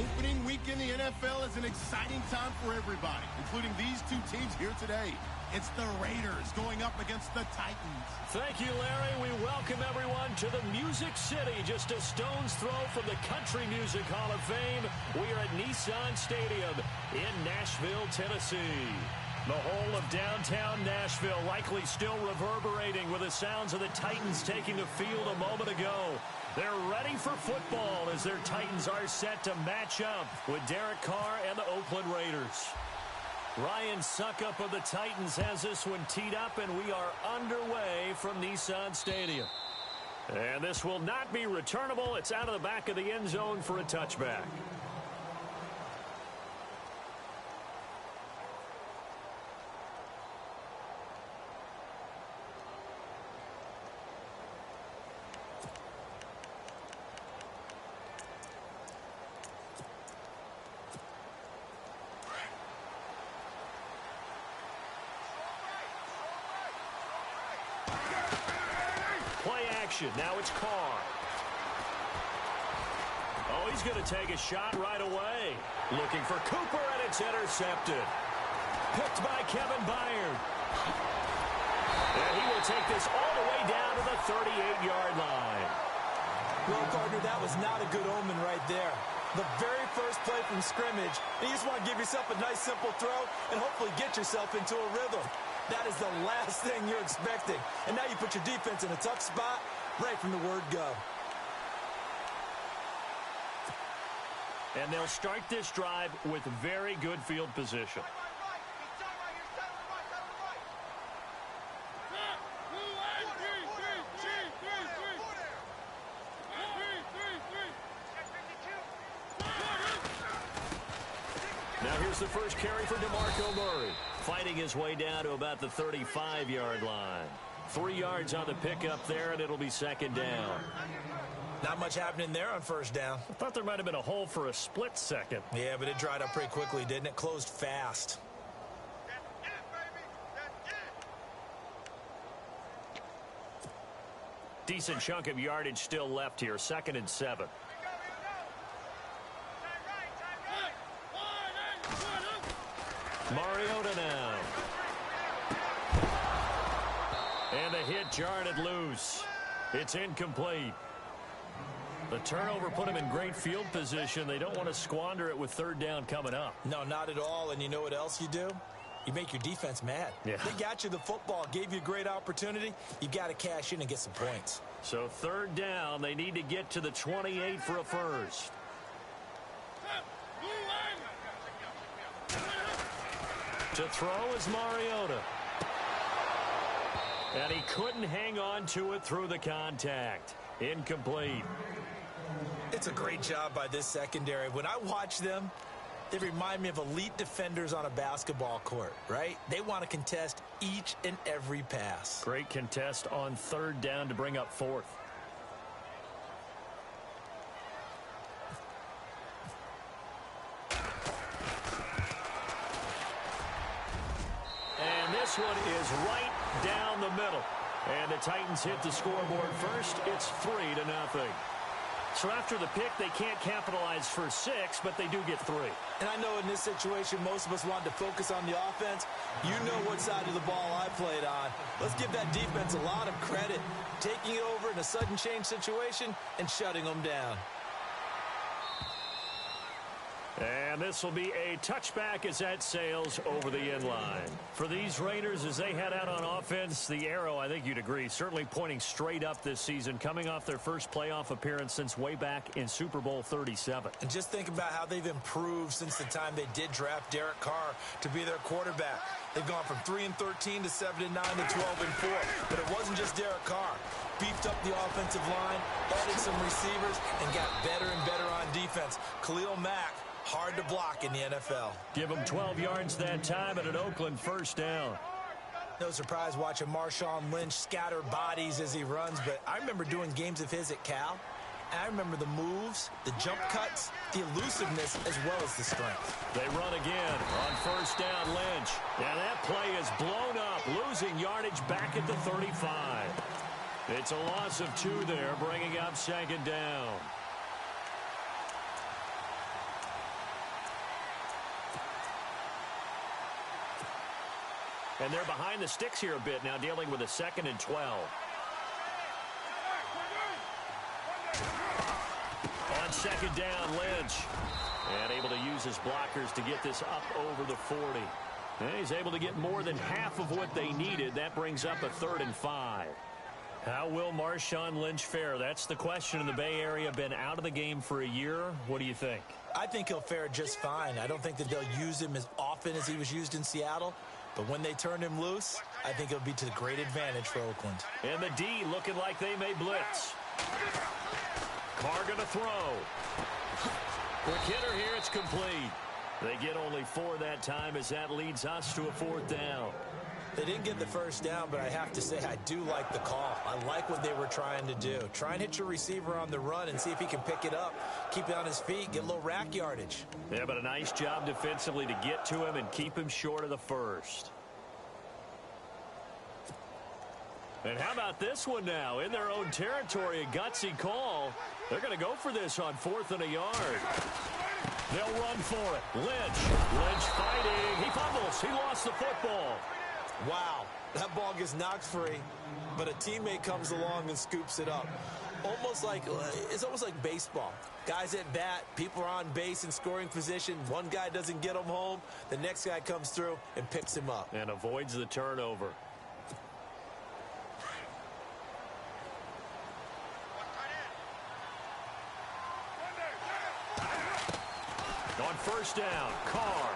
Opening week in the NFL is an exciting time for everybody, including these two teams here today. It's the Raiders going up against the Titans. Thank you, Larry. We welcome everyone to the Music City, just a stone's throw from the Country Music Hall of Fame. We are at Nissan Stadium in Nashville, Tennessee. The whole of downtown Nashville likely still reverberating with the sounds of the Titans taking the field a moment ago. They're ready for football as their Titans are set to match up with Derek Carr and the Oakland Raiders. Ryan Suckup of the Titans has this one teed up, and we are underway from Nissan Stadium. And this will not be returnable. It's out of the back of the end zone for a touchback. Now it's Carr. Oh, he's going to take a shot right away. Looking for Cooper, and it's intercepted. Picked by Kevin Byard. And he will take this all the way down to the 38-yard line. Well, partner, that was not a good omen right there. The very first play from scrimmage, you just want to give yourself a nice, simple throw and hopefully get yourself into a rhythm. That is the last thing you're expecting. And now you put your defense in a tough spot right from the word go. And they'll start this drive with very good field position. Now here's the first carry for DeMarco Murray, fighting his way down to about the 35-yard line. 3 yards on the pickup there, and it'll be second down. Not much happening there on first down. I thought there might have been a hole for a split second. Yeah, but it dried up pretty quickly, didn't it? Closed fast. Decent chunk of yardage still left here. 2nd and 7. Mariota now. And the hit jarred it loose. It's incomplete. The turnover put him in great field position. They don't want to squander it with 3rd down coming up. No, not at all. And you know what else you do? You make your defense mad. Yeah. They got you the football, gave you a great opportunity. You got to cash in and get some points. So 3rd down, they need to get to the 28 for a first. To throw is Mariota. And he couldn't hang on to it through the contact. Incomplete. It's a great job by this secondary. When I watch them, they remind me of elite defenders on a basketball court, right? They want to contest each and every pass. Great contest on 3rd down to bring up 4th. And this one is right down the middle. And the Titans hit the scoreboard first. It's 3-0. So after the pick, they can't capitalize for 6, but they do get 3. And I know in this situation, most of us wanted to focus on the offense. You know what side of the ball I played on. Let's give that defense a lot of credit. Taking it over in a sudden change situation and shutting them down. And this will be a touchback as that sails over the end line. For these Raiders, as they head out on offense, the arrow, I think you'd agree, certainly pointing straight up this season, coming off their first playoff appearance since way back in Super Bowl 37. And just think about how they've improved since the time they did draft Derek Carr to be their quarterback. They've gone from 3-13 to 7-9 to 12-4. But it wasn't just Derek Carr. Beefed up the offensive line, added some receivers, and got better and better on defense. Khalil Mack, hard to block in the NFL. Give him 12 yards that time and an Oakland 1st down. No surprise watching Marshawn Lynch scatter bodies as he runs, but I remember doing games of his at Cal. And I remember the moves, the jump cuts, the elusiveness, as well as the strength. They run again on 1st down, Lynch. And that play is blown up, losing yardage back at the 35. It's a loss of 2 there, bringing up 2nd down. And they're behind the sticks here a bit now, dealing with a 2nd and 12. On 2nd down, Lynch. And able to use his blockers to get this up over the 40. And he's able to get more than half of what they needed. That brings up a 3rd and 5. How will Marshawn Lynch fare? That's the question in the Bay Area. Been out of the game for a year. What do you think? I think he'll fare just fine. I don't think that they'll use him as often as he was used in Seattle. But when they turn him loose, I think it'll be to the great advantage for Oakland. And the D looking like they may blitz. Carr going to throw. Quick hitter here. It's complete. They get only 4 that time as that leads us to a 4th down. They didn't get the first down, but I have to say I do like the call. I like what they were trying to do. Try and hit your receiver on the run and see if he can pick it up, keep it on his feet, get a little rack yardage. Yeah, but a nice job defensively to get to him and keep him short of the first. And how about this one now? In their own territory, a gutsy call. They're going to go for this on 4th and a yard. They'll run for it. Lynch fighting. He fumbles. He lost the football. Wow, that ball gets knocked free, but a teammate comes along and scoops it up. It's almost like baseball. Guys at bat, people are on base in scoring position. One guy doesn't get him home. The next guy comes through and picks him up. And avoids the turnover. On 1st down, Carr.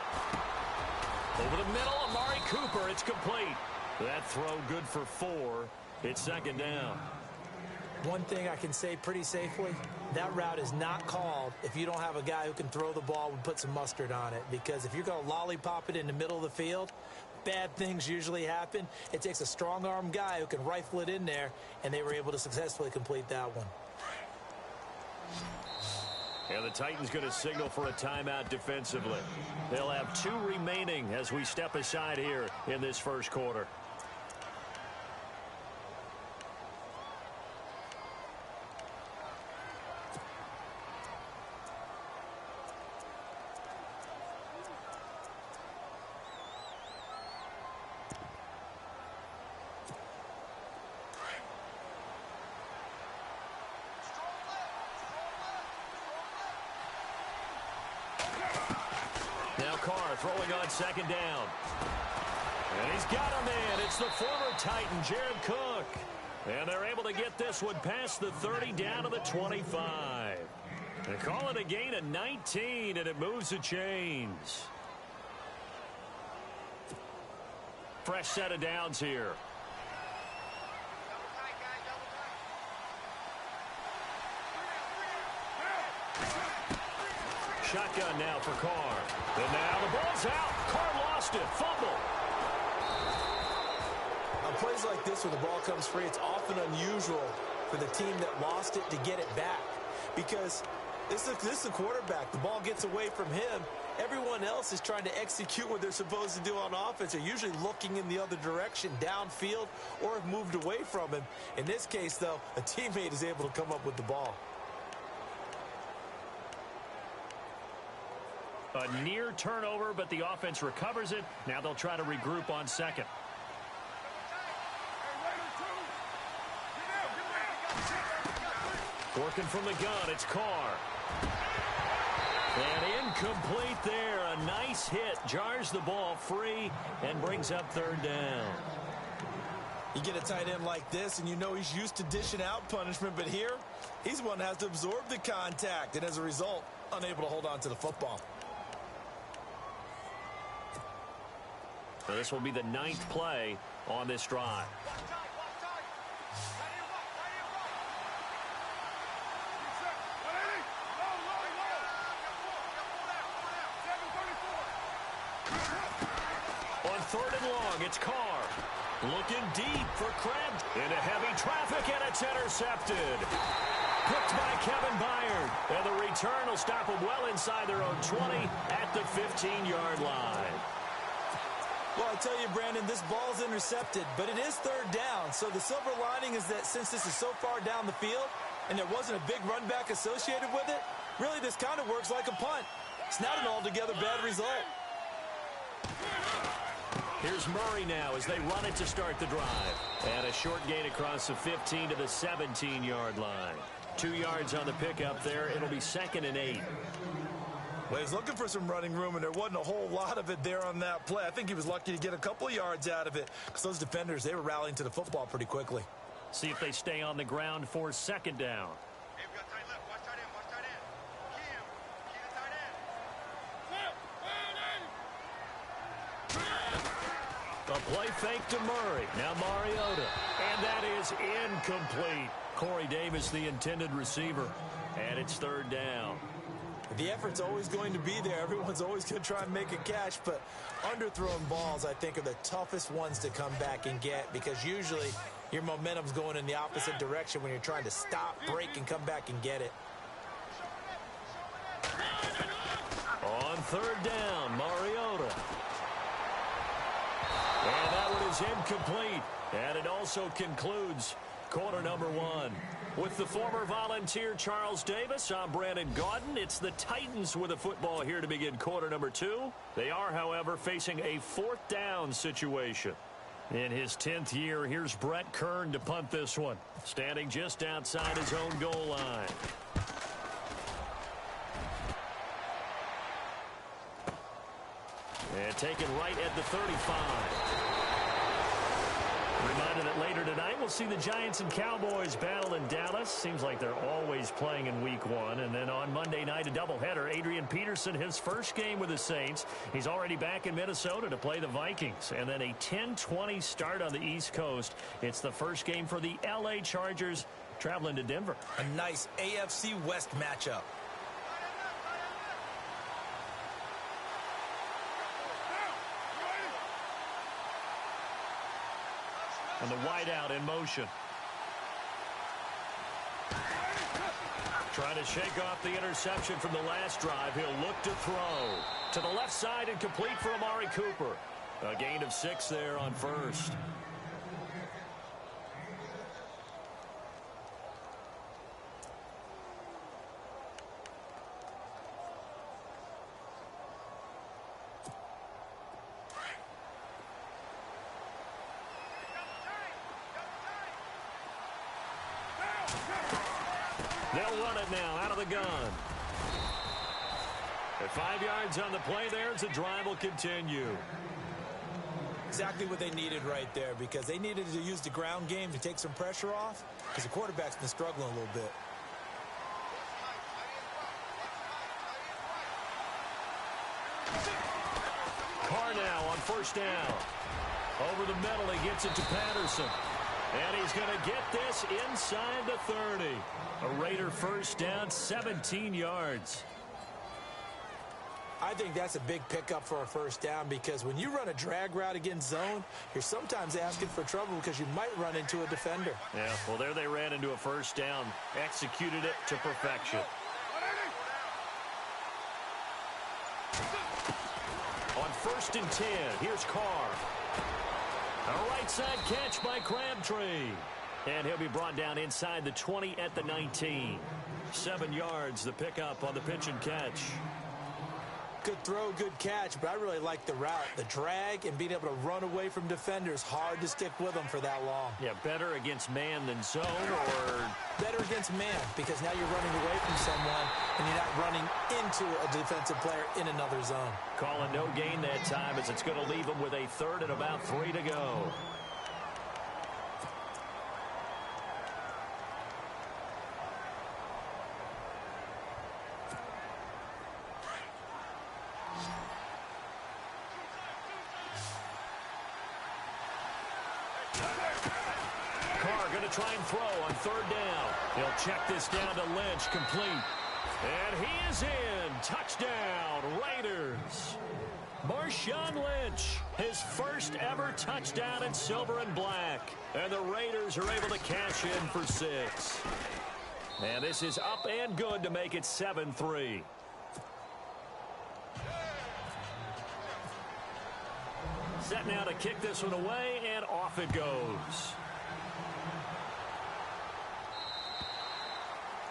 Over the middle, Amari Cooper. It's complete. That throw good for 4. It's 2nd down. One thing I can say pretty safely, that route is not called if you don't have a guy who can throw the ball and put some mustard on it. Because if you're going to lollipop it in the middle of the field, bad things usually happen. It takes a strong-arm guy who can rifle it in there, and they were able to successfully complete that one. And the Titans going to signal for a timeout defensively. They'll have 2 remaining as we step aside here in this first quarter. Carr throwing on 2nd down. And he's got him in. It's the former Titan, Jared Cook. And they're able to get this one past the 30 down to the 25. They call it a gain of 19, and it moves the chains. Fresh set of downs here. Shotgun now for Carr. And now the ball's out. Carr lost it. Fumble. On plays like this where the ball comes free, it's often unusual for the team that lost it to get it back. Because this is the quarterback. The ball gets away from him. Everyone else is trying to execute what they're supposed to do on offense. They're usually looking in the other direction, downfield, or have moved away from him. In this case, though, a teammate is able to come up with the ball. A near turnover, but the offense recovers it. Now they'll try to regroup on 2nd. Working from the gun, it's Carr. And incomplete there. A nice hit. Jars the ball free and brings up 3rd down. You get a tight end like this, and you know he's used to dishing out punishment, but here, he's one that has to absorb the contact, and as a result, unable to hold on to the football. So this will be the 9th play on this drive. On 3rd and long, it's Carr. Looking deep for Krebs. Into heavy traffic, and it's intercepted. Picked by Kevin Byard. And the return will stop them well inside their own 20 at the 15-yard line. Well, I tell you, Brandon, this ball's intercepted, but it is 3rd down. So the silver lining is that since this is so far down the field and there wasn't a big run back associated with it, really this kind of works like a punt. It's not an altogether bad result. Here's Murray now as they run it to start the drive. And a short gain across the 15 to the 17-yard line. 2 yards on the pickup there. It'll be 2nd and 8. Well, he's looking for some running room, and there wasn't a whole lot of it there on that play. I think he was lucky to get a couple of yards out of it because those defenders, they were rallying to the football pretty quickly. See if they stay on the ground for 2nd down. Hey, we got tight left. Watch tight end. Watch tight end. Key him. Key the tight end. A play fake to Murray. Now Mariota. And that is incomplete. Corey Davis, the intended receiver. And it's 3rd down. The effort's always going to be there. Everyone's always going to try and make a catch, but underthrown balls, I think, are the toughest ones to come back and get because usually your momentum's going in the opposite direction when you're trying to stop, break, and come back and get it. On 3rd down, Mariota. And that one is incomplete. And it also concludes quarter number 1. With the former Volunteer Charles Davis, I'm Brandon Gaudin. It's the Titans with a football here to begin quarter number 2. They are, however, facing a 4th down situation. In his 10th year, here's Brett Kern to punt this one, standing just outside his own goal line. And taken right at the 35. Reminder that later tonight we'll see the Giants and Cowboys battle in Dallas. Seems like they're always playing in week 1. And then on Monday night, a doubleheader. Adrian Peterson, his first game with the Saints. He's already back in Minnesota to play the Vikings. And then a 10:20 start on the East Coast. It's the first game for the L.A. Chargers traveling to Denver. A nice AFC West matchup. And the wideout in motion. Trying to shake off the interception from the last drive. He'll look to throw. To the left side and complete for Amari Cooper. A gain of 6 there on 1st. They'll run it now out of the gun. At 5 yards on the play there as the drive will continue. Exactly what they needed right there because they needed to use the ground game to take some pressure off because the quarterback's been struggling a little bit. Carr now on 1st down. Over the middle, he gets it to Patterson. And he's going to get this inside the 30. A Raider 1st down, 17 yards. I think that's a big pickup for a 1st down because when you run a drag route against zone, you're sometimes asking for trouble because you might run into a defender. Yeah, well, there they ran into a 1st down. Executed it to perfection. On 1st and 10, here's Carr. A right side catch by Crabtree. And he'll be brought down inside the 20 at the 19. 7 yards, the pickup on the pitch and catch. Good throw, good catch, but I really like the route. The drag and being able to run away from defenders. Hard to stick with them for that long. Yeah, better against man than zone or... Better against man because now you're running away from someone and you're not running into a defensive player in another zone. Calling no gain that time as it's going to leave them with a 3rd and about 3 to go. Carr going to try and throw on 3rd down. He'll check this down to Lynch, complete. And he is in. Touchdown, Raiders. Marshawn Lynch, his first ever touchdown in silver and black. And the Raiders are able to cash in for 6. And this is up and good to make it 7-3. Set now to kick this one away, and off it goes.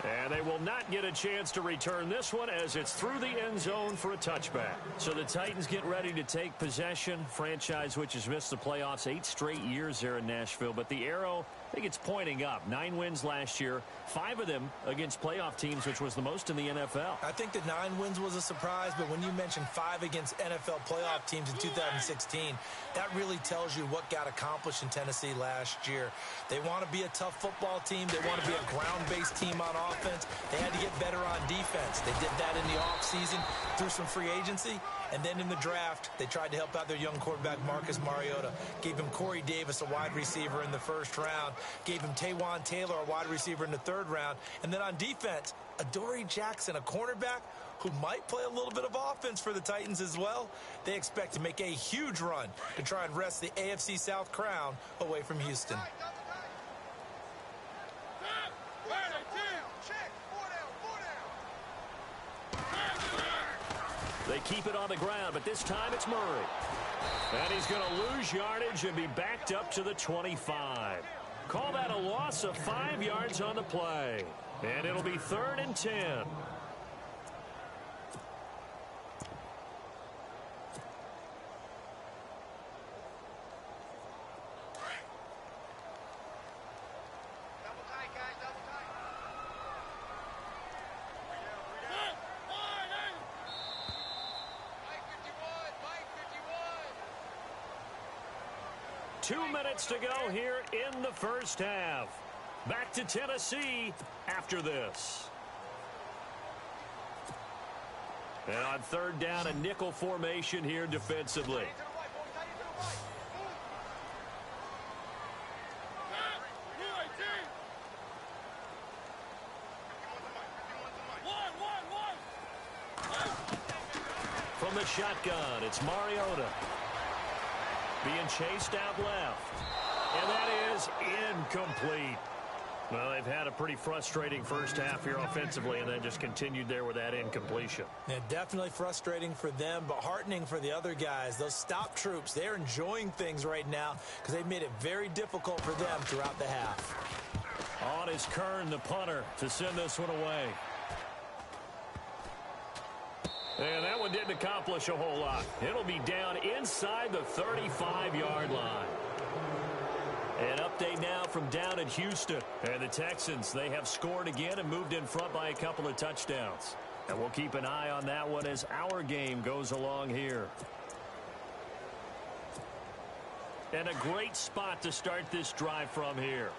And they will not get a chance to return this one as it's through the end zone for a touchback. So the Titans get ready to take possession. Franchise which has missed the playoffs 8 straight years there in Nashville. But the arrow, I think it's pointing up. 9 wins last year, 5 of them against playoff teams, which was the most in the NFL. I think the 9 wins was a surprise, but when you mentioned 5 against NFL playoff teams in 2016, that really tells you what got accomplished in Tennessee last year. They want to be a tough football team. They want to be a ground-based team on offense. They had to get better on defense. They did that in the offseason through some free agency. And then in the draft, they tried to help out their young quarterback, Marcus Mariota. Gave him Corey Davis, a wide receiver, in the first round. Gave him Taywan Taylor, a wide receiver, in the third round. And then on defense, Adoree Jackson, a cornerback who might play a little bit of offense for the Titans as well. They expect to make a huge run to try and wrest the AFC South crown away from Houston. They keep it on the ground, but this time it's Murray. And he's going to lose yardage and be backed up to the 25. Call that a loss of 5 yards on the play. And it'll be 3rd and 10. Two minutes to go here in the first half. Back to Tennessee after this. And on 3rd down, a nickel formation here defensively. From the shotgun, it's Mariota. Being chased out left. And that is incomplete. Well, they've had a pretty frustrating first half here offensively and then just continued there with that incompletion. Yeah, definitely frustrating for them, but heartening for the other guys. Those stop troops, they're enjoying things right now because they've made it very difficult for them throughout the half. On is Kern, the punter, to send this one away. And that one didn't accomplish a whole lot. It'll be down inside the 35-yard line. An update now from down at Houston. And the Texans, they have scored again and moved in front by a couple of touchdowns. And we'll keep an eye on that one as our game goes along here. And a great spot to start this drive from here.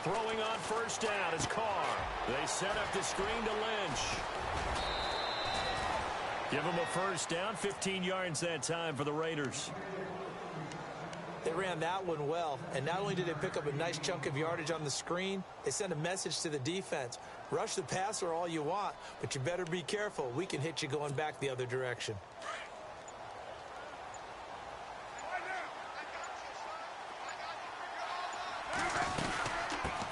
Throwing on 1st down is Carr. They set up the screen to Lynch. Give him a 1st down, 15 yards that time for the Raiders. They ran that one well, and not only did they pick up a nice chunk of yardage on the screen, they sent a message to the defense. Rush the passer all you want, but you better be careful. We can hit you going back the other direction.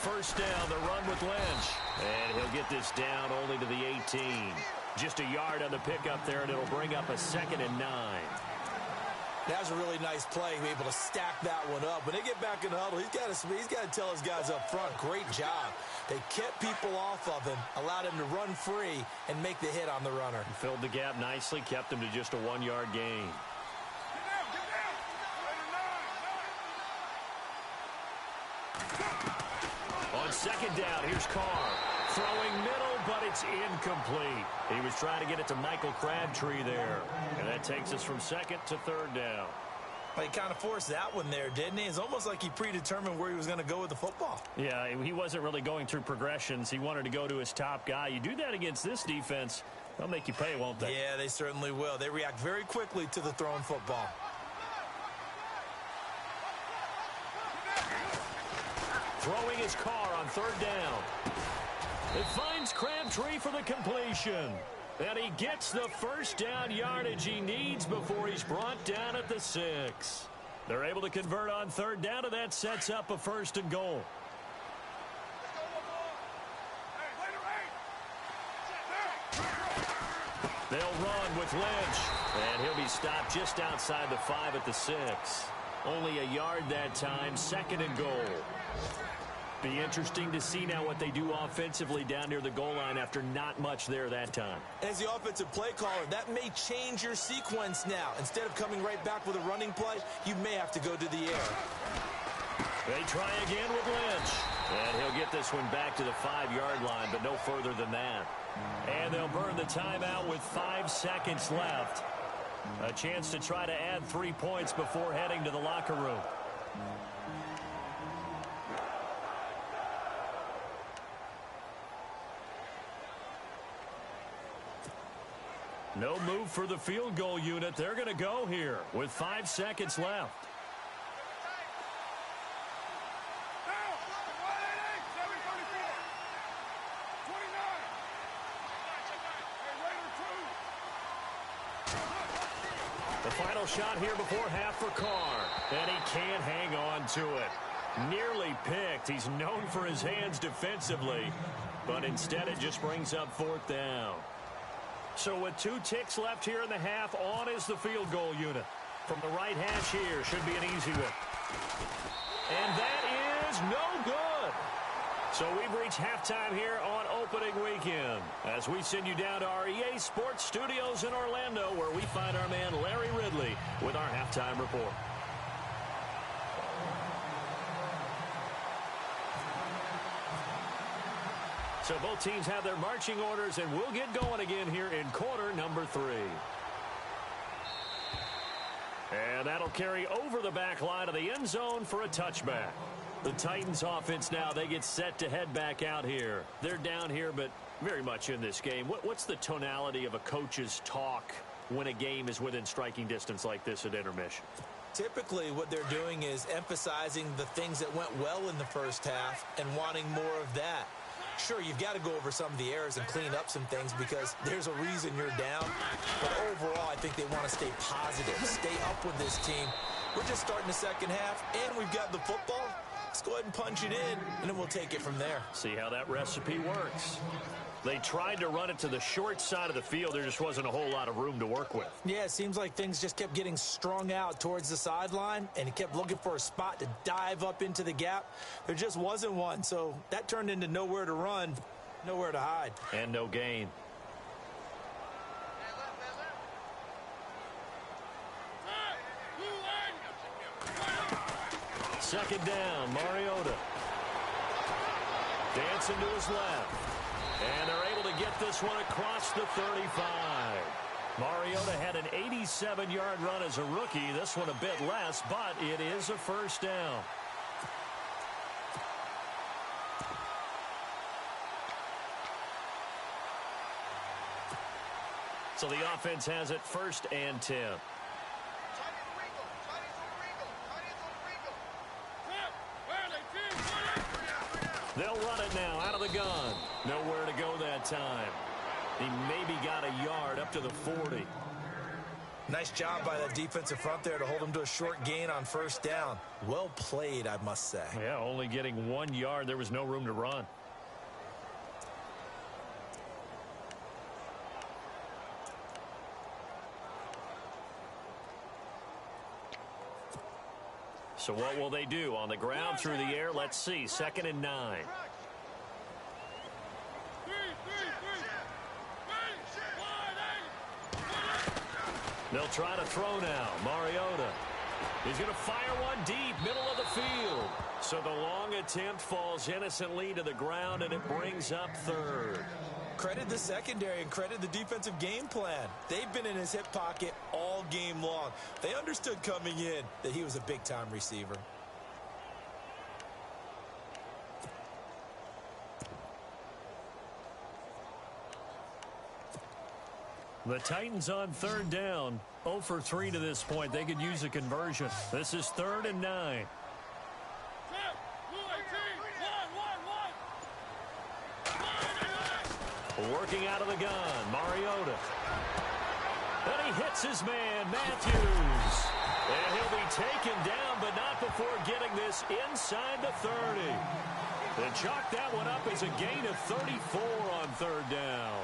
1st down, the run with Lynch. And he'll get this down only to the 18. Just a yard on the pickup there, and it'll bring up a 2nd and 9. That was a really nice play, able to stack that one up. When they get back in the huddle, he's got to tell his guys up front, great job. They kept people off of him, allowed him to run free, and make the hit on the runner. He filled the gap nicely, kept him to just a 1-yard gain. On 2nd down, here's Carr. Throwing middle, but it's incomplete. He was trying to get it to Michael Crabtree there. And that takes us from 2nd to 3rd down. Well, he kind of forced that one there, didn't he? It's almost like he predetermined where he was going to go with the football. Yeah, he wasn't really going through progressions. He wanted to go to his top guy. You do that against this defense, they'll make you pay, won't they? Yeah, they certainly will. They react very quickly to the thrown football. Throwing his Carr on 3rd down. It finds Crabtree for the completion. And he gets the 1st down yardage he needs before he's brought down at the 6. They're able to convert on 3rd down, and that sets up a 1st and goal. They'll run with Lynch. And he'll be stopped just outside the 5 at the 6. Only a yard that time, 2nd and goal. Be interesting to see now what they do offensively down near the goal line after not much there that time. As the offensive play caller, that may change your sequence now. Instead of coming right back with a running play, you may have to go to the air. They try again with Lynch. And he'll get this one back to the 5-yard line, but no further than that. And they'll burn the timeout with 5 seconds left. A chance to try to add 3 points before heading to the locker room. No move for the field goal unit. They're going to go here with 5 seconds left. The final shot here before half for Carr. And he can't hang on to it. Nearly picked. He's known for his hands defensively. But instead it just brings up 4th down. So with 2 ticks left here in the half, on is the field goal unit. From the right hash here, should be an easy one. And that is no good. So we've reached halftime here on opening weekend as we send you down to our EA Sports Studios in Orlando, where we find our man Larry Ridley with our halftime report. So both teams have their marching orders, and we'll get going again here in quarter number 3. And that'll carry over the back line of the end zone for a touchback. The Titans offense now, they get set to head back out here. They're down here, but very much in this game. What's the tonality of a coach's talk when a game is within striking distance like this at intermission? Typically, what they're doing is emphasizing the things that went well in the first half and wanting more of that. Sure, you've got to go over some of the errors and clean up some things because there's a reason you're down. But overall, I think they want to stay positive, stay up with this team. We're just starting the second half, and we've got the football. Let's go ahead and punch it in, and then we'll take it from there. See how that recipe works. They tried to run it to the short side of the field. There just wasn't a whole lot of room to work with. Yeah, it seems like things just kept getting strung out towards the sideline, and he kept looking for a spot to dive up into the gap. There just wasn't one, so that turned into nowhere to run, nowhere to hide. And no gain. Second down, Mariota. Dancing to his left. And they're able to get this one across the 35. Mariota had an 87-yard run as a rookie. This one a bit less, but it is a first down. So the offense has it 1st and 10. They'll run it now out of the gun. Nowhere to go that time. He maybe got a yard up to the 40. Nice job by that defensive front there to hold him to a short gain on first down. Well played, I must say. Yeah, only getting 1 yard. There was no room to run. So what will they do? On the ground, through the air, let's see. 2nd and 9. They'll try to throw now. Mariota. He's going to fire one deep, middle of the field. So the long attempt falls innocently to the ground, and it brings up 3rd. Credit the secondary and credit the defensive game plan. They've been in his hip pocket all game long. They understood coming in that he was a big-time receiver. The Titans on 3rd down. 0 for 3 to this point. They could use a conversion. This is 3rd and 9. Working out of the gun, Mariota. And he hits his man, Matthews. And he'll be taken down, but not before getting this inside the 30. They chalk that one up as a gain of 34 on 3rd down.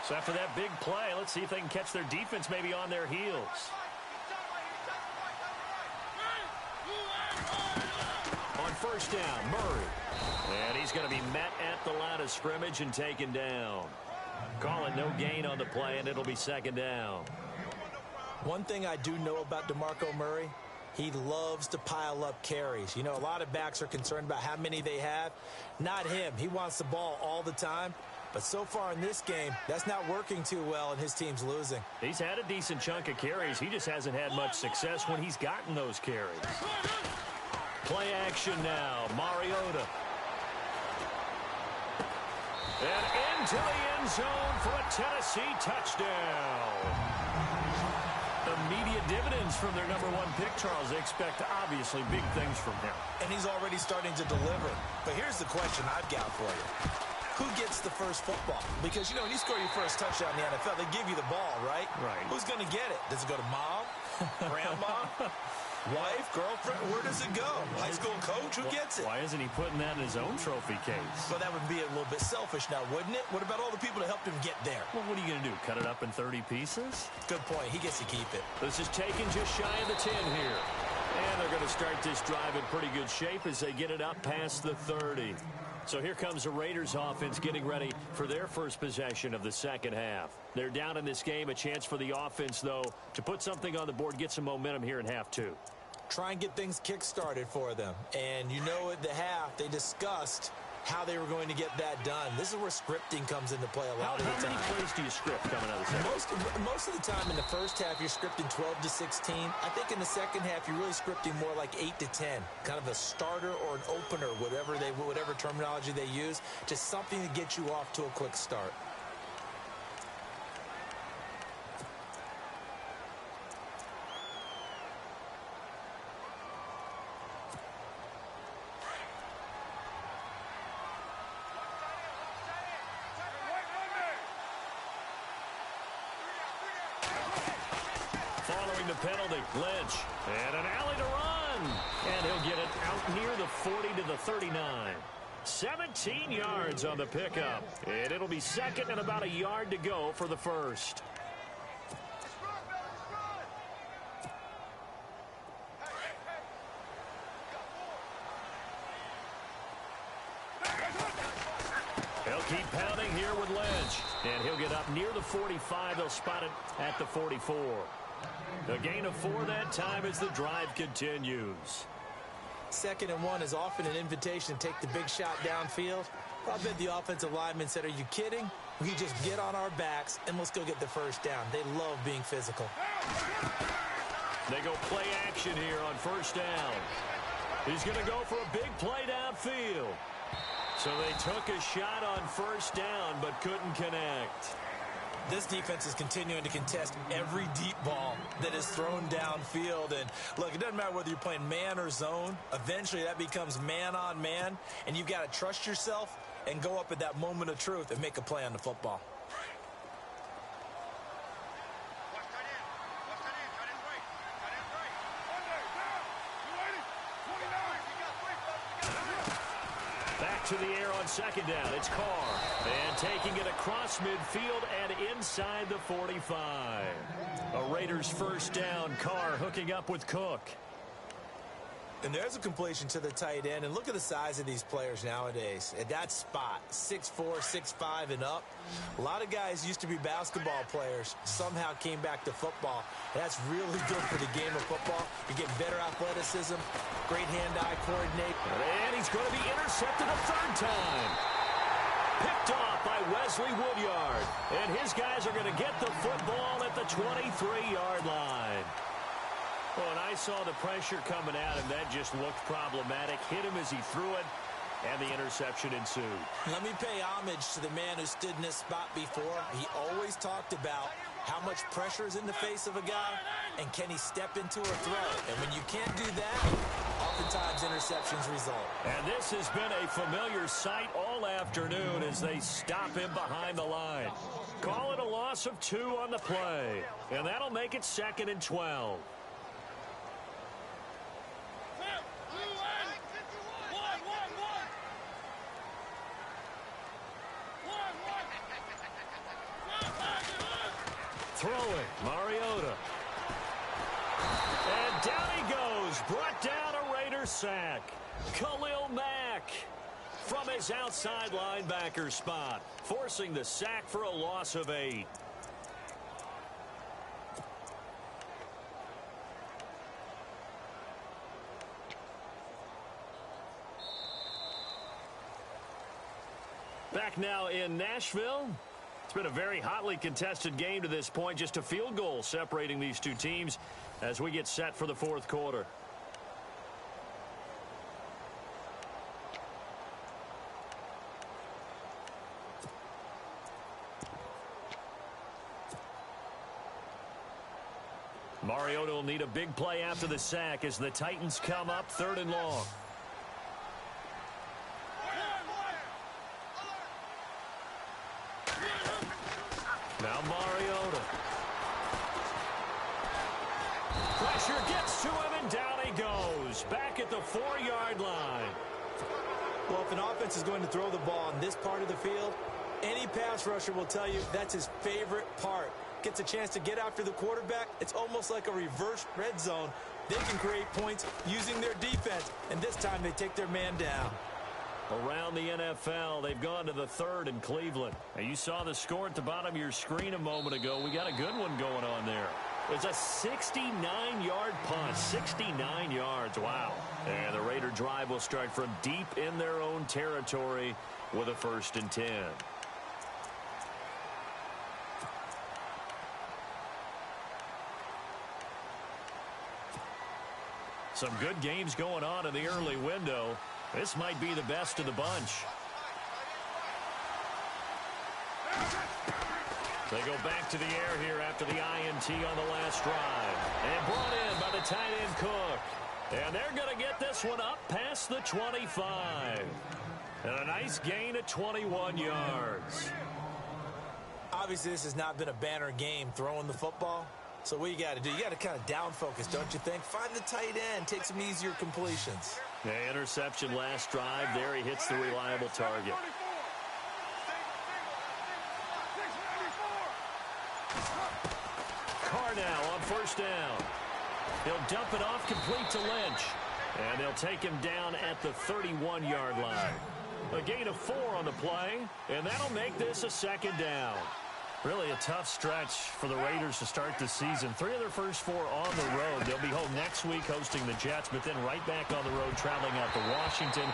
So after that big play, let's see if they can catch their defense maybe on their heels. On first down, Murray. And he's going to be met at the line of scrimmage and taken down. Call it no gain on the play, and it'll be second down. One thing I do know about DeMarco Murray, he loves to pile up carries. You know, a lot of backs are concerned about how many they have. Not him. He wants the ball all the time. But so far in this game, that's not working too well, and his team's losing. He's had a decent chunk of carries. He just hasn't had much success when he's gotten those carries. Play action now. Mariota. And into the end zone for a Tennessee touchdown. Immediate dividends from their #1 pick, Charles. They expect, obviously, big things from him. And he's already starting to deliver. But here's the question I've got for you. Who gets the first football? Because, you know, when you score your first touchdown in the NFL, they give you the ball, right? Right. Who's going to get it? Does it go to mom, grandma, wife, girlfriend? Where does it go? High school coach? Who gets it? Why isn't he putting that in his own trophy case? Well, that would be a little bit selfish now, wouldn't it? What about all the people that helped him get there? Well, what are you going to do, cut it up in 30 pieces? Good point. He gets to keep it. This is taken just shy of the 10 here. And they're going to start this drive in pretty good shape as they get it up past the 30. So here comes the Raiders offense getting ready for their first possession of the second half. They're down in this game. A chance for the offense, though, to put something on the board, get some momentum here in half two. Try and get things kick-started for them. And you know at the half, they discussed how they were going to get that done. This is where scripting comes into play a lot of the time. How many plays do you script coming out of the second? Most of the time in the first half, you're scripting 12 to 16. I think in the second half, you're really scripting more like 8 to 10. Kind of a starter or an opener, whatever terminology they use. Just something to get you off to a quick start. Following the penalty, Lynch. And an alley to run. And he'll get it out near the 40 to the 39. 17 yards on the pickup. And it'll be second and about a yard to go for the first. They'll keep pounding here with Lynch. And he'll get up near the 45. They'll spot it at the 44. A gain of 4 that time as the drive continues. 2nd and 1 is often an invitation to take the big shot downfield. I bet the offensive lineman said, are you kidding? We just get on our backs and let's go get the first down. They love being physical. They go play action here on first down. He's going to go for a big play downfield. So they took a shot on first down but couldn't connect. This defense is continuing to contest every deep ball that is thrown downfield. And look, it doesn't matter whether you're playing man or zone. Eventually that becomes man on man. And you've got to trust yourself and go up at that moment of truth and make a play on the football. Back to the air on second down. It's Carr. And taking it across midfield and inside the 45. A Raiders first down. Carr hooking up with Cook. And there's a completion to the tight end. And look at the size of these players nowadays. At that spot, 6'4", 6'5", and up. A lot of guys used to be basketball players. Somehow came back to football. That's really good for the game of football. You get better athleticism, great hand-eye coordination. And he's going to be intercepted a third time. Picked off by Wesley Woodyard. And his guys are going to get the football at the 23-yard line. Well, and I saw the pressure coming at him. That just looked problematic. Hit him as he threw it, and the interception ensued. Let me pay homage to the man who stood in this spot before. He always talked about how much pressure is in the face of a guy, and can he step into a throw. And when you can't do that, oftentimes interceptions result. And this has been a familiar sight all afternoon as they stop him behind the line. Call it a loss of 2 on the play, and that'll make it 2nd and 12. Throwing, Mariota. And down he goes. Brought down a Raider sack. Khalil Mack from his outside linebacker spot, forcing the sack for a loss of 8. Back now in Nashville. It's been a very hotly contested game to this point. Just a field goal separating these two teams as we get set for the fourth quarter. Mariota will need a big play after the sack as the Titans come up 3rd and long. Now Mariota. Pressure gets to him, and down he goes. Back at the 4-yard line. Well, if an offense is going to throw the ball in this part of the field, any pass rusher will tell you that's his favorite part. Gets a chance to get after the quarterback. It's almost like a reverse red zone. They can create points using their defense, and this time they take their man down. Around the NFL, they've gone to the 3rd in Cleveland. Now, you saw the score at the bottom of your screen a moment ago. We got a good one going on there. It's a 69-yard punt. 69 yards. Wow. And the Raider drive will start from deep in their own territory with a 1st and 10. Some good games going on in the early window. This might be the best of the bunch. They go back to the air here after the INT on the last drive. And brought in by the tight end Cook. And they're going to get this one up past the 25. And a nice gain of 21 yards. Obviously, this has not been a banner game throwing the football. So what you got to do, you got to kind of down focus, don't you think? Find the tight end, take some easier completions. The interception last drive. There he hits the reliable target. Carr now on 1st down. He'll dump it off complete to Lynch. And they'll take him down at the 31-yard line. A gain of 4 on the play, and that'll make this a 2nd down. Really a tough stretch for the Raiders to start the season. 3 of their first 4 on the road. They'll be home next week hosting the Jets, but then right back on the road traveling out to Washington.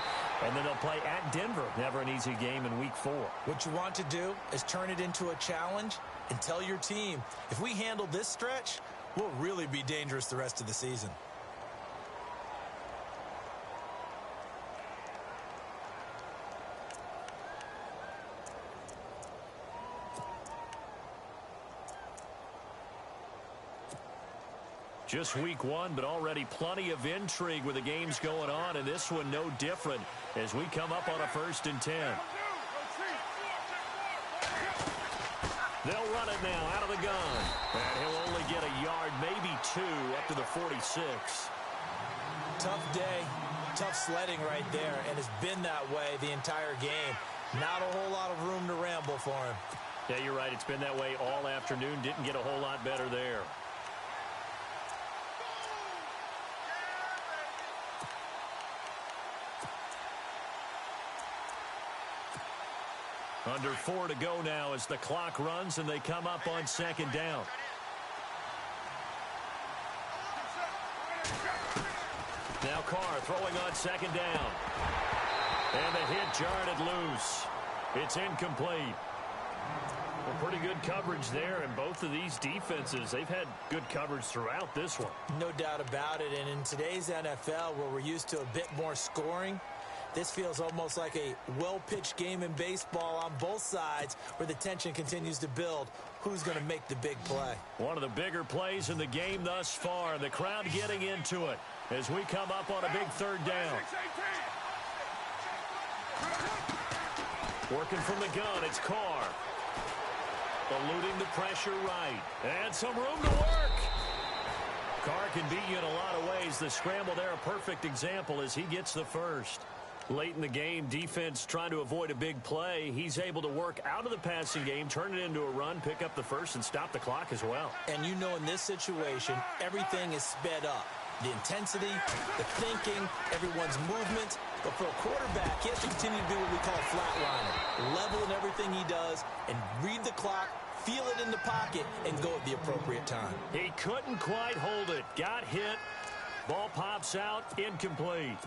And then they'll play at Denver. Never an easy game in week 4. What you want to do is turn it into a challenge and tell your team, if we handle this stretch, we'll really be dangerous the rest of the season. Just week 1, but already plenty of intrigue with the games going on, and this one no different as we come up on a 1st and 10. They'll run it now out of the gun. And he'll only get a yard, maybe 2, up to the 46. Tough day, tough sledding right there, and it's been that way the entire game. Not a whole lot of room to ramble for him. Yeah, you're right. It's been that way all afternoon. Didn't get a whole lot better there. Under 4 to go now as the clock runs and they come up on 2nd down. Now Carr throwing on 2nd down. And the hit jarred it loose. It's incomplete. Well, pretty good coverage there, and both of these defenses, they've had good coverage throughout this one. No doubt about it, and in today's NFL where we're used to a bit more scoring, this feels almost like a well-pitched game in baseball on both sides where the tension continues to build. Who's going to make the big play? One of the bigger plays in the game thus far. The crowd getting into it as we come up on a big 3rd down. Working from the gun, it's Carr. Eluding the pressure right. And some room to work. Carr can beat you in a lot of ways. The scramble there, a perfect example as he gets the 1st. Late in the game, defense trying to avoid a big play. He's able to work out of the passing game, turn it into a run, pick up the first, and stop the clock as well. And you know in this situation, everything is sped up. The intensity, the thinking, everyone's movement. But for a quarterback, he has to continue to do what we call flatliner. Level in everything he does and read the clock, feel it in the pocket, and go at the appropriate time. He couldn't quite hold it. Got hit. Ball pops out. Incomplete.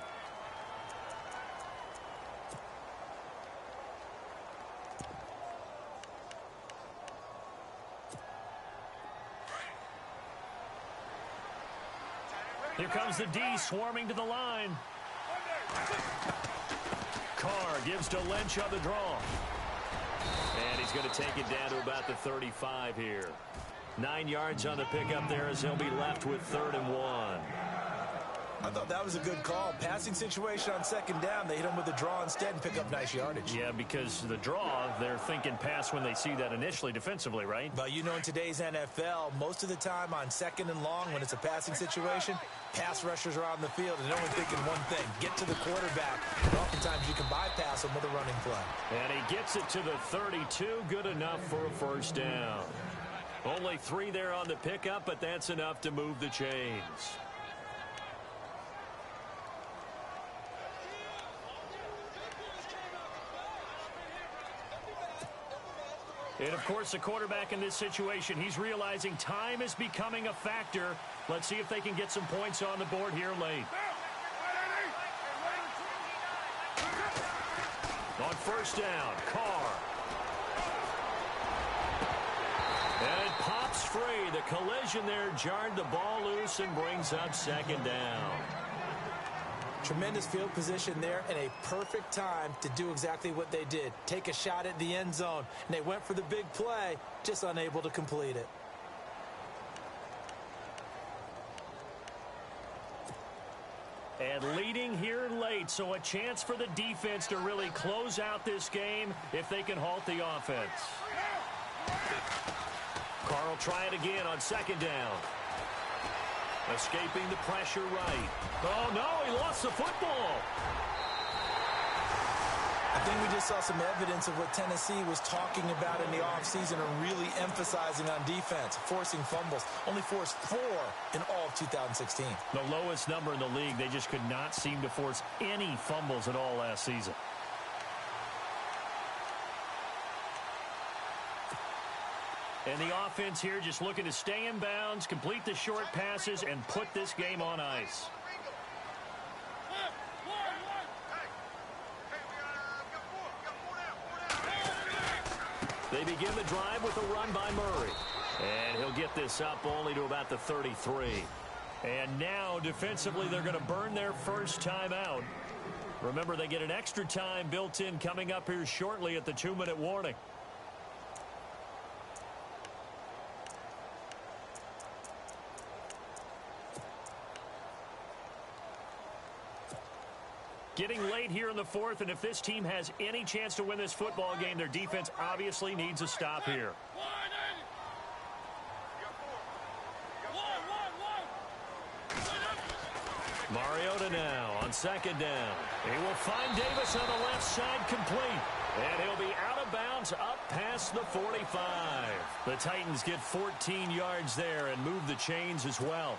Here comes the D swarming to the line. Carr gives to Lynch on the draw. And he's going to take it down to about the 35 here. 9 yards on the pickup there as he'll be left with 3rd and 1. I thought that was a good call. Passing situation on 2nd down. They hit him with the draw instead and pick up nice yardage. Yeah, because the draw, they're thinking pass when they see that initially defensively, right? But you know in today's NFL, most of the time on 2nd and long when it's a passing situation, pass rushers are on the field and they're only thinking one thing, get to the quarterback. And oftentimes you can bypass him with a running play. And he gets it to the 32, good enough for a 1st down. Only 3 there on the pickup, but that's enough to move the chains. And, of course, the quarterback in this situation, he's realizing time is becoming a factor. Let's see if they can get some points on the board here late. On 1st down, Carr. And it pops free. The collision there jarred the ball loose and brings up 2nd down. Tremendous field position there and a perfect time to do exactly what they did. Take a shot at the end zone. And they went for the big play, just unable to complete it. And leading here late, so a chance for the defense to really close out this game if they can halt the offense. Carr will try it again on 2nd down. Escaping the pressure right. Oh, no, he lost the football. I think we just saw some evidence of what Tennessee was talking about in the offseason and really emphasizing on defense, forcing fumbles. Only forced 4 in all of 2016. The lowest number in the league. They just could not seem to force any fumbles at all last season. And the offense here just looking to stay in bounds, complete the short passes, and put this game on ice. They begin the drive with a run by Murray. And he'll get this up only to about the 33. And now, defensively, they're going to burn their first time out. Remember, they get an extra time built in coming up here shortly at the 2-minute warning. Getting late here in the 4th, and if this team has any chance to win this football game, their defense obviously needs a stop here. Mariota now on 2nd down. He will find Davis on the left side complete. And he'll be out of bounds up past the 45. The Titans get 14 yards there and move the chains as well.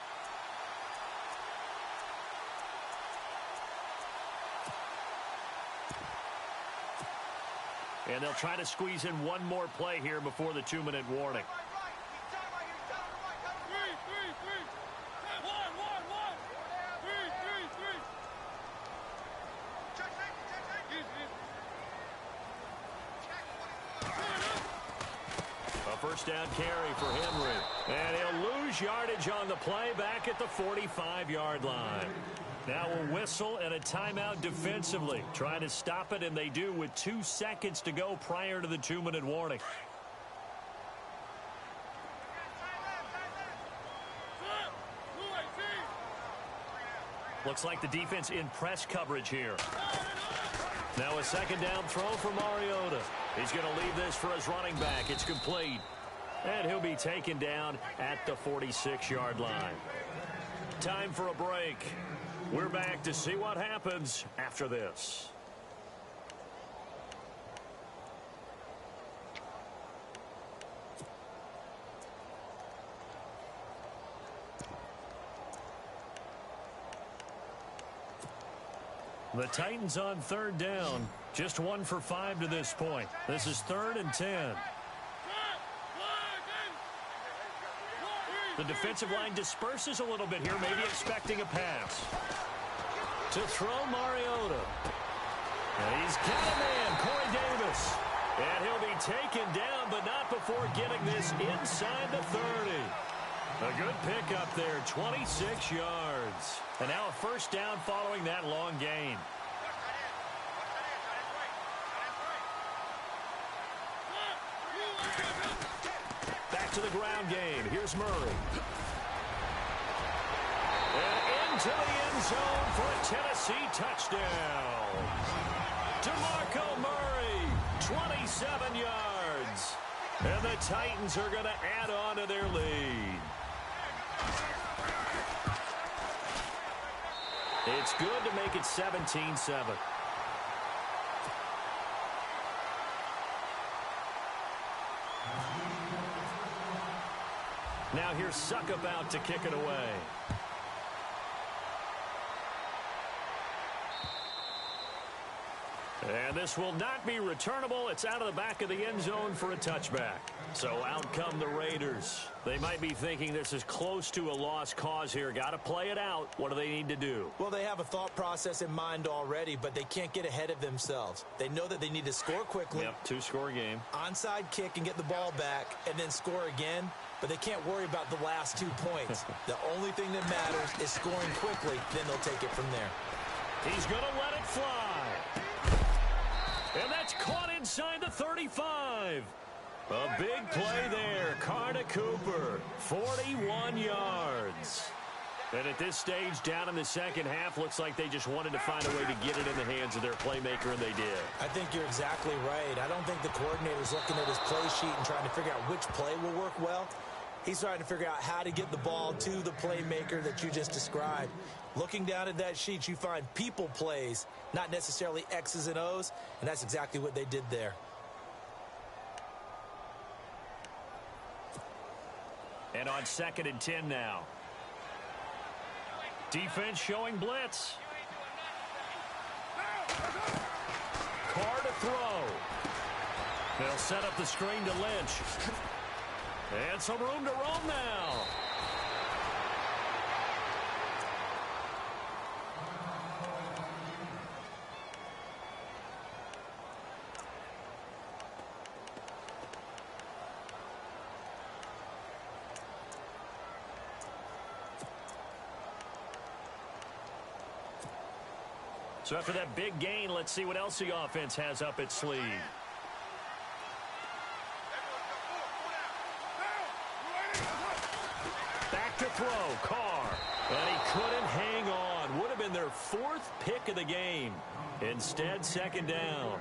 And they'll try to squeeze in one more play here before the 2-minute warning. A 1st down carry for Henry. And he'll lose yardage on the play back at the 45-yard line. Now a whistle and a timeout defensively. Trying to stop it, and they do with 2 seconds to go prior to the 2-minute warning. Looks like the defense in press coverage here. Now a 2nd down throw for Mariota. He's going to leave this for his running back. It's complete. And he'll be taken down at the 46-yard line. Time for a break. We're back to see what happens after this. The Titans on third down. Just 1 for 5 to this point. This is 3rd and 10. The defensive line disperses a little bit here, maybe expecting a pass. To throw Mariota. And he's got a man, Corey Davis. And he'll be taken down, but not before getting this inside the 30. A good pickup there, 26 yards. And now a first down following that long gain. Back to the ground game. Here's Murray. And into the end zone for a Tennessee touchdown. DeMarco Murray, 27 yards. And the Titans are going to add on to their lead. It's good to make it 17-7. Now here's Suckup out to kick it away. And this will not be returnable. It's out of the back of the end zone for a touchback. So out come the Raiders. They might be thinking this is close to a lost cause here. Got to play it out. What do they need to do? Well, they have a thought process in mind already, but they can't get ahead of themselves. They know that they need to score quickly. Yep, 2-score game. Onside kick and get the ball back and then score again. But they can't worry about the last 2 points. The only thing that matters is scoring quickly. Then they'll take it from there. He's going to let it fly. And that's caught inside the 35. A big play there. Carter Cooper, 41 yards. And at this stage, down in the second half, looks like they just wanted to find a way to get it in the hands of their playmaker, and they did. I think you're exactly right. I don't think the coordinator's looking at his play sheet and trying to figure out which play will work well. He's trying to figure out how to get the ball to the playmaker that you just described. Looking down at that sheet, you find people plays, not necessarily X's and O's, and that's exactly what they did there. And on 2nd and 10 now. Defense showing blitz. Carr to throw. They'll set up the screen to Lynch. And some room to roam now. So after that big gain, let's see what else the offense has up its sleeve. Back to throw, Carr. And he couldn't hang on. Would have been their 4th pick of the game. Instead, 2nd down.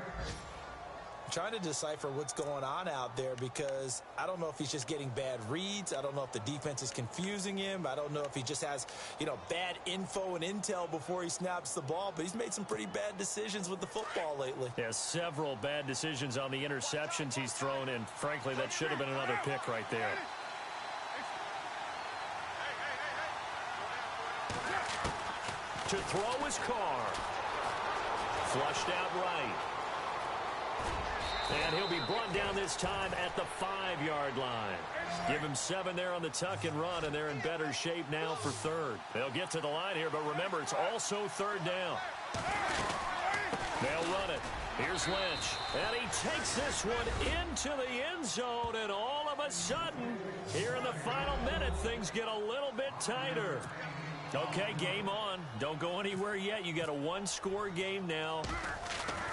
Trying to decipher what's going on out there because I don't know if he's just getting bad reads. I don't know if the defense is confusing him. I don't know if he just has, bad info and intel before he snaps the ball. But he's made some pretty bad decisions with the football lately. Yeah, several bad decisions on the interceptions he's thrown in. Frankly, that should have been another pick right there. To throw is Carr. Flushed out right. And he'll be brought down this time at the 5-yard line. Give him 7 there on the tuck and run, and they're in better shape now for 3rd. They'll get to the line here, but remember, it's also 3rd down. They'll run it. Here's Lynch. And he takes this one into the end zone, and all of a sudden, here in the final minute, things get a little bit tighter. Okay, game on. Don't go anywhere yet. You got a 1-score game now.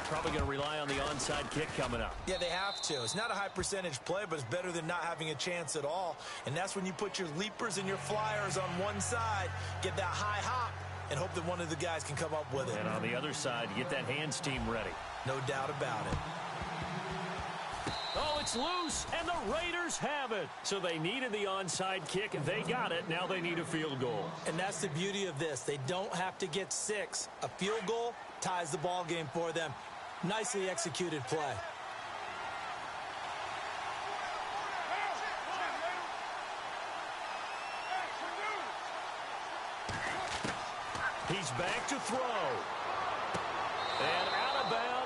Probably going to rely on the onside kick coming up. Yeah, they have to. It's not a high percentage play, but it's better than not having a chance at all. And that's when you put your leapers and your flyers on one side, get that high hop, and hope that one of the guys can come up with it. And on the other side, get that hands team ready. No doubt about it. Oh, it's loose, and the Raiders have it. So they needed the onside kick, and they got it. Now they need a field goal. And that's the beauty of this. They don't have to get 6. A field goal ties the ball game for them. Nicely executed play. He's back to throw.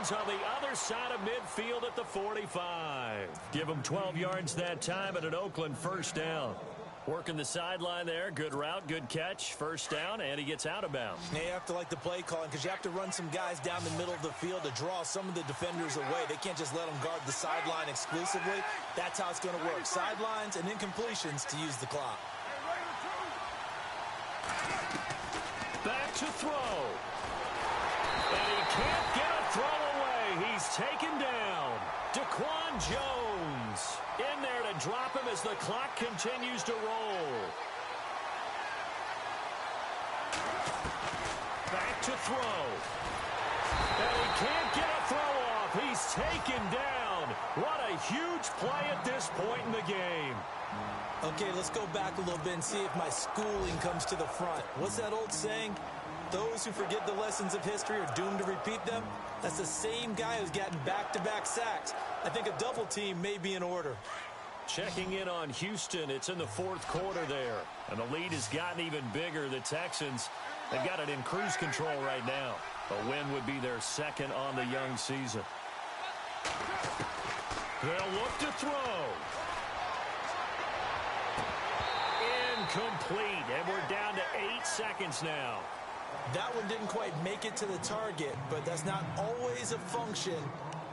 Jones on the other side of midfield at the 45. Give him 12 yards that time at an Oakland first down. Working the sideline there. Good route, good catch. First down, and he gets out of bounds. Now you have to like the play calling because you have to run some guys down the middle of the field to draw some of the defenders away. They can't just let them guard the sideline exclusively. That's how it's going to work. Sidelines and incompletions to use the clock. Back to throw. And he can't get a throw away. He's taken down. Daquan Jones in there to drop him as the clock continues to roll. Back to throw. And he can't get a throw off. He's taken down. What a huge play at this point in the game. Okay, let's go back a little bit and see if my schooling comes to the front. What's that old saying? Those who forget the lessons of history are doomed to repeat them. That's the same guy who's gotten back-to-back sacks. I think a double team may be in order. Checking in on Houston. It's in the fourth quarter there. And the lead has gotten even bigger. The Texans, they've got it in cruise control right now. A win would be their second on the young season. They'll look to throw. Incomplete. And we're down to 8 seconds now. That one didn't quite make it to the target, but that's not always a function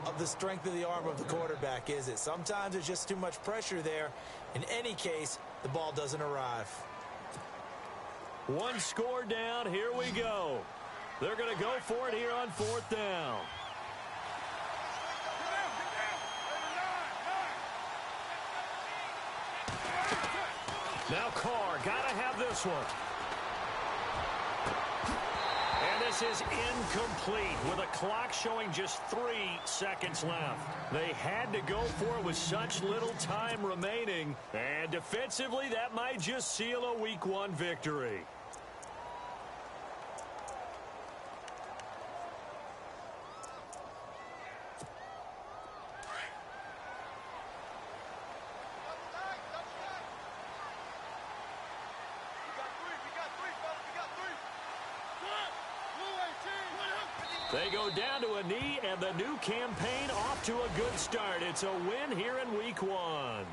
of the strength of the arm of the quarterback, is it? Sometimes there's just too much pressure there. In any case, the ball doesn't arrive. One score down. Here we go. They're going to go for it here on fourth down. Now Carr, got to have this one. And this is incomplete with a clock showing just 3 seconds left. They had to go for it with such little time remaining. And defensively, that might just seal a Week 1 victory. They go down to a knee, and the new campaign off to a good start. It's a win here in Week 1.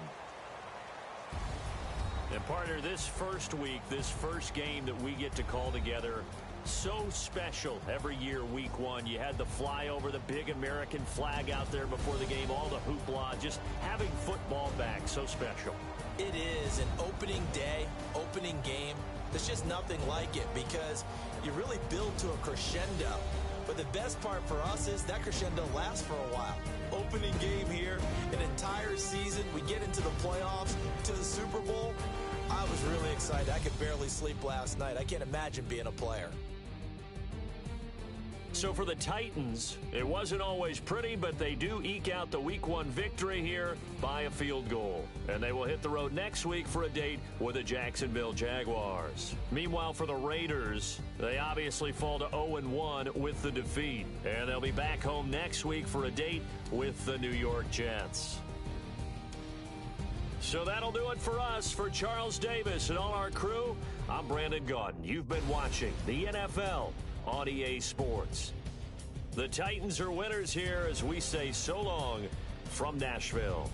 And, partner, this first week, this first game that we get to call together, so special every year, Week 1. You had the flyover, the big American flag out there before the game, all the hoopla, just having football back, so special. It is an opening day, opening game. There's just nothing like it because you really build to a crescendo. But the best part for us is that crescendo lasts for a while. Opening game here, an entire season. We get into the playoffs, to the Super Bowl. I was really excited. I could barely sleep last night. I can't imagine being a player. So for the Titans, it wasn't always pretty, but they do eke out the Week 1 victory here by a field goal. And they will hit the road next week for a date with the Jacksonville Jaguars. Meanwhile, for the Raiders, they obviously fall to 0-1 with the defeat. And they'll be back home next week for a date with the New York Jets. So that'll do it for us. For Charles Davis and all our crew, I'm Brandon Gaudin. You've been watching the NFL on EA Sports. The Titans are winners here as we say so long from Nashville.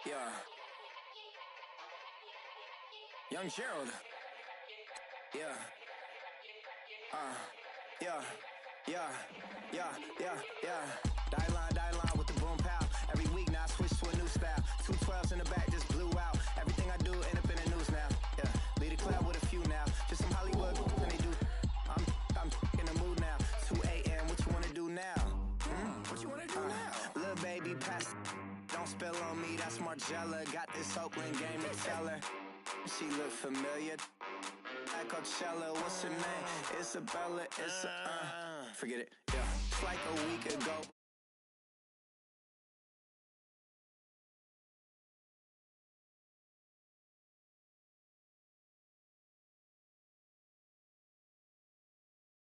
Yeah. Young Gerald. Yeah. Yeah. Die line with the boom pow. Every week now I switch to a new style. 212s in the back just blew out. Everything I do end up in the news now. Yeah. Lead a club with a few now. Just some Hollywood and they do. I'm in the mood now. 2 a.m. What you wanna do now? What you wanna do now? Little baby pass. Don't spill on me. That's Margella. Got this Oakland game to tell her. She look familiar. At Coachella, what's her name? Isabella, forget it, yeah. It's like a week ago.